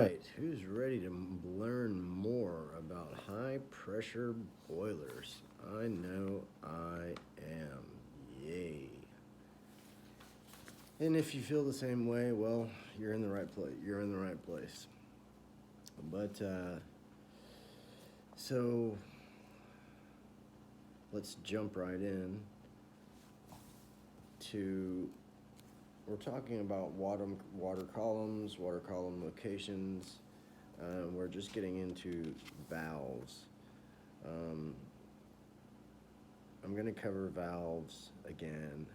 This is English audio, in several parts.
right, who's ready to learn more about high pressure boilers? I know I am. Yay. And if you feel the same way, well, you're in the right place. You're in the right place. But so let's jump right in to we're talking about water columns, water column locations. We're just getting into valves. Um, I'm going to cover valves again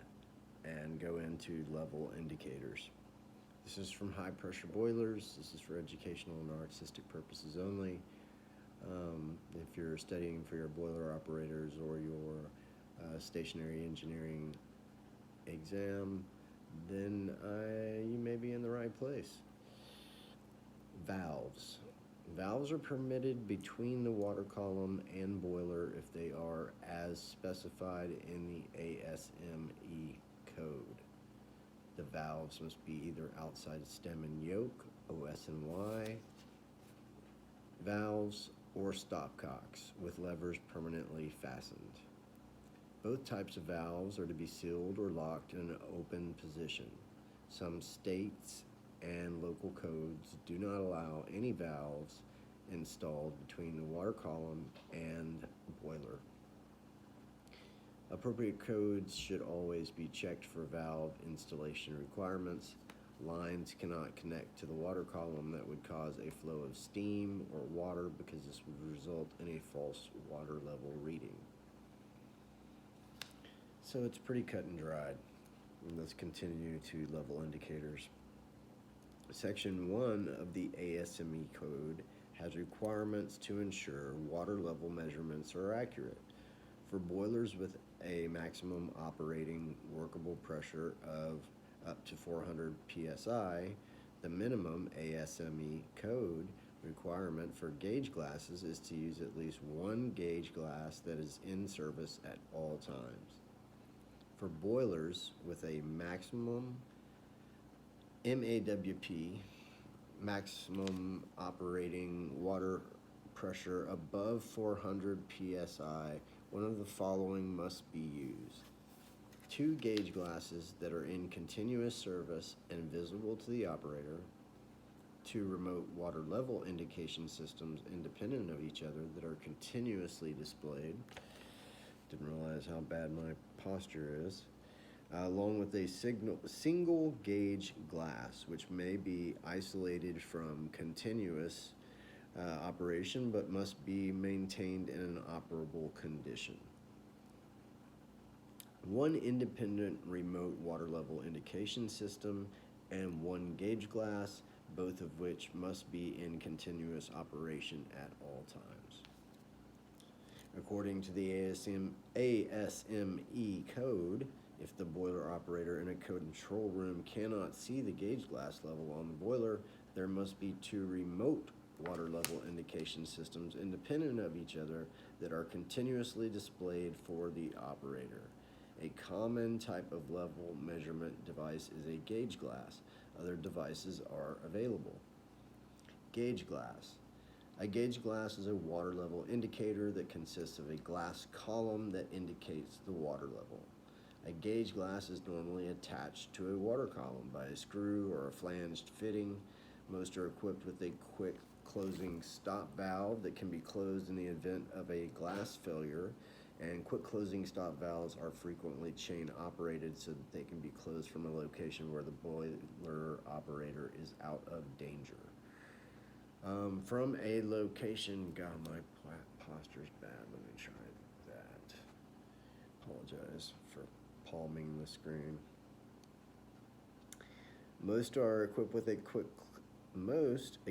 and go into level indicators. This is from high pressure boilers. This is for educational and artistic purposes only. If you're studying for your boiler operators or your stationary engineering exam, then you may be in the right place. Valves. Valves are permitted between the water column and boiler if they are as specified in the ASME code. The valves must be either outside stem and yoke, OS&Y valves, or stopcocks with levers permanently fastened. Both types of valves are to be sealed or locked in an open position. Some states and local codes do not allow any valves installed between the water column and boiler. Appropriate codes should always be checked for valve installation requirements. Lines cannot connect to the water column that would cause a flow of steam or water because this would result in a false water level reading. So it's pretty cut and dried. Let's continue to level indicators. Section 1 of the ASME code has requirements to ensure water level measurements are accurate. For boilers with a maximum operating workable pressure of up to 400 psi, the minimum ASME code requirement for gauge glasses is to use at least one gauge glass that is in service at all times. For boilers with a maximum MAWP, maximum operating water pressure above 400 psi, one of the following must be used. 2 gauge glasses that are in continuous service and visible to the operator, 2 remote water level indication systems independent of each other that are continuously displayed. Didn't realize how bad my posture is. Along with a single gauge glass, which may be isolated from continuous operation but must be maintained in an operable condition. 1 independent remote water level indication system and 1 gauge glass, both of which must be in continuous operation at all times. According to the ASME code, if the boiler operator in a control room cannot see the gauge glass level on the boiler, there must be 2 remote water level indication systems independent of each other that are continuously displayed for the operator. A common type of level measurement device is a gauge glass. Other devices are available. Gauge glass. A gauge glass is a water level indicator that consists of a glass column that indicates the water level. A gauge glass is normally attached to a water column by a screw or a flanged fitting. Most are equipped with a quick closing stop valve that can be closed in the event of a glass failure, and quick closing stop valves are frequently chain operated so that they can be closed from a location where the boiler operator is out of danger. From a location, God, my posture's bad. Let me try that. Apologize for palming the screen. Most are equipped with a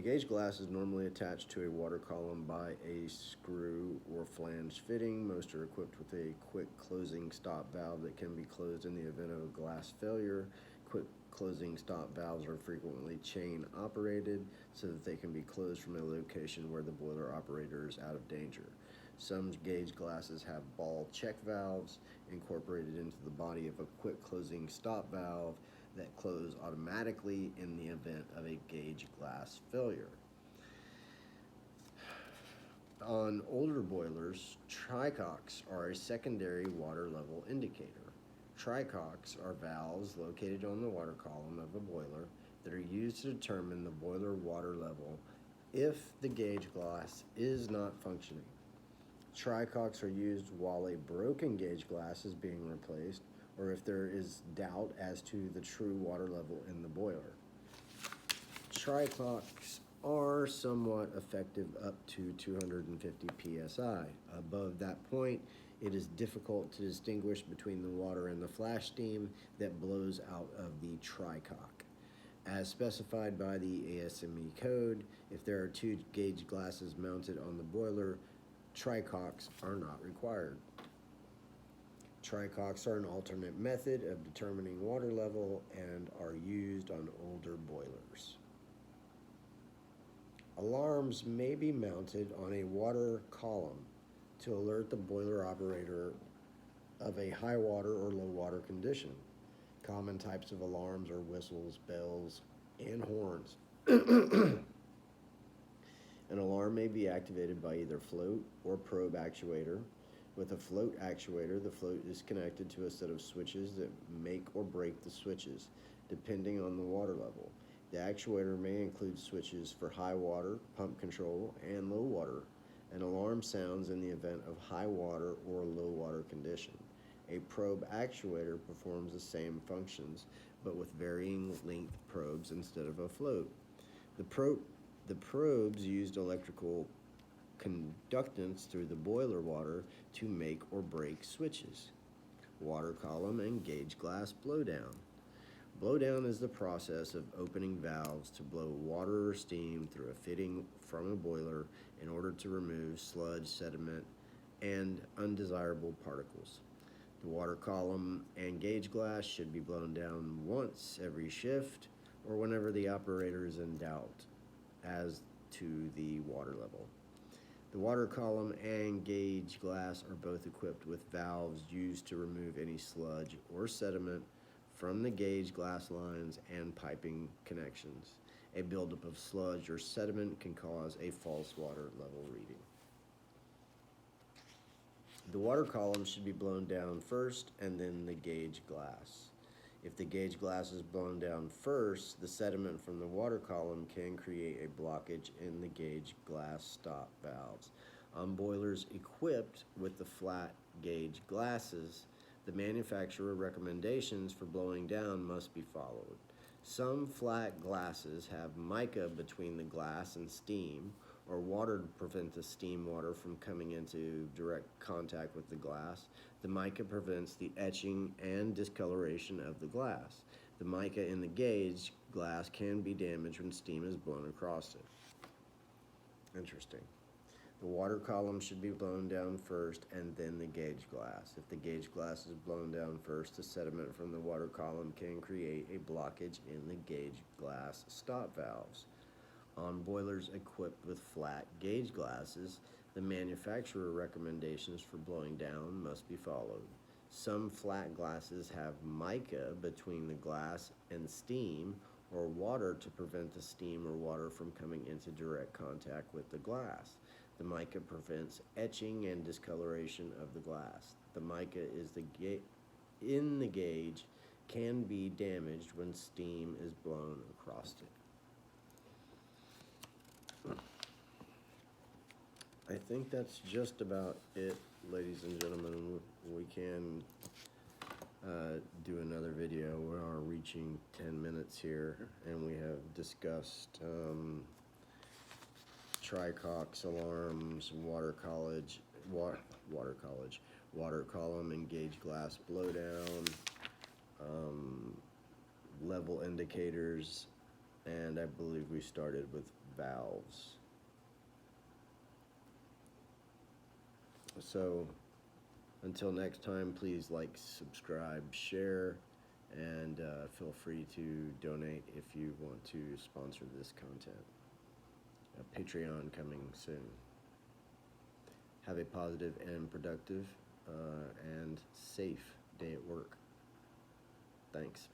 gauge glass is normally attached to a water column by a screw or flange fitting. Most are equipped with a quick closing stop valve that can be closed in the event of a glass failure. Quick closing stop valves are frequently chain operated so that they can be closed from a location where the boiler operator is out of danger. Some gauge glasses have ball check valves incorporated into the body of a quick closing stop valve that close automatically in the event of a gauge glass failure. On older boilers, tricoques are a secondary water level indicator. Tricoques are valves located on the water column of a boiler that are used to determine the boiler water level if the gauge glass is not functioning. Tricoques are used while a broken gauge glass is being replaced or if there is doubt as to the true water level in the boiler. Tricoques are somewhat effective up to 250 psi. Above that point, it is difficult to distinguish between the water and the flash steam that blows out of the tricoque. As specified by the ASME code, if there are two gauge glasses mounted on the boiler, tricoques are not required. Tricoques are an alternate method of determining water level and are used on older boilers. Alarms may be mounted on a water column to alert the boiler operator of a high water or low water condition. Common types of alarms are whistles, bells, and horns. An alarm may be activated by either float or probe actuator. With a float actuator, the float is connected to a set of switches that make or break the switches, depending on the water level. The actuator may include switches for high water, pump control, and low water. An alarm sounds in the event of high water or low water condition. A probe actuator performs the same functions, but with varying length probes instead of a float. The probes used electrical conductance through the boiler water to make or break switches. Water column and gauge glass blowdown. Blowdown is the process of opening valves to blow water or steam through a fitting from a boiler in order to remove sludge, sediment, and undesirable particles. The water column and gauge glass should be blown down once every shift or whenever the operator is in doubt as to the water level. The water column and gauge glass are both equipped with valves used to remove any sludge or sediment from the gauge glass lines and piping connections. A buildup of sludge or sediment can cause a false water level reading. The water column should be blown down first and then the gauge glass. If the gauge glass is blown down first, the sediment from the water column can create a blockage in the gauge glass stop valves. On boilers equipped with the flat gauge glasses, the manufacturer recommendations for blowing down must be followed. Some flat glasses have mica between the glass and steam, or water to prevent the steam water from coming into direct contact with the glass. The mica prevents the etching and discoloration of the glass. The mica in the gauge glass can be damaged when steam is blown across it. Interesting. The water column should be blown down first and then the gauge glass. If the gauge glass is blown down first, the sediment from the water column can create a blockage in the gauge glass stop valves. On boilers equipped with flat gauge glasses, the manufacturer recommendations for blowing down must be followed. Some flat glasses have mica between the glass and steam or water to prevent the steam or water from coming into direct contact with the glass. The mica prevents etching and discoloration of the glass. The mica is in the gauge can be damaged when steam is blown across it. I think that's just about it, ladies and gentlemen. We can do another video. We are reaching 10 minutes here, and we have discussed tricoques, alarms, water column and gauge glass blowdown, level indicators, and I believe we started with valves. So until next time, please like, subscribe, share, and feel free to donate if you want to sponsor this content. Patreon coming soon. Have a positive and productive and safe day at work. Thanks.